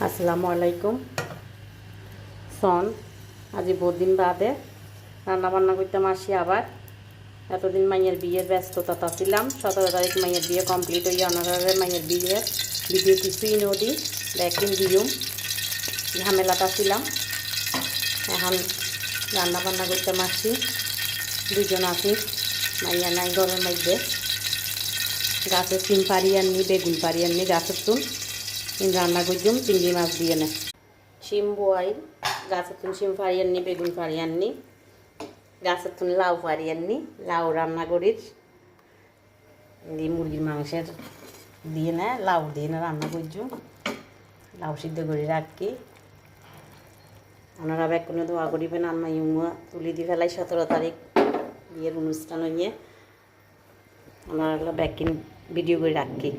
আসসালামু আলাইকুম। সন আজি বহুত দিন বাদে রান্না বান্না করতাম আসি আবার। এতদিন মাইয়ের বিয়ের ব্যস্ততা ছিলাম। 17 তারিখ মাইয়ের বিয়ে কমপ্লিট হইয়া অনারে মাইয়ের বিয়ের ভিডিও কিছুই নদী ব্যাকিং দিলুম, ঝামেলাটা ছিলাম। এখন রান্না বান্না করতাম আসি, দুজন আছি, মাইয়া নাই ঘরের মধ্যে। গাছের সিম পারি আননি, বেগুন পারি আননি, গাছের তুন রান্না করছুম চিংড়ি মাছ দিয়ে নে। শিম বোয়াই, গাছের তুন শিম পারি আননি, বেগুন পারি আননি, গাছের তুন লাউ পারি আননি, লাউ রান্না করির মুরগির মাংসের দিয়ে না, লাউ দিয়ে না রান্না করছুম। লাউ সিদ্ধ করে রাখি। ওনারা বেগুনে দোয়া করিবেন। আন্মা ইউমা তুলি দিয়ে ফেলাই 17 তারিখ বিয়ের অনুষ্ঠান হইয়ে ওনারা ব্যাকিং ভিডিও করে রাখি।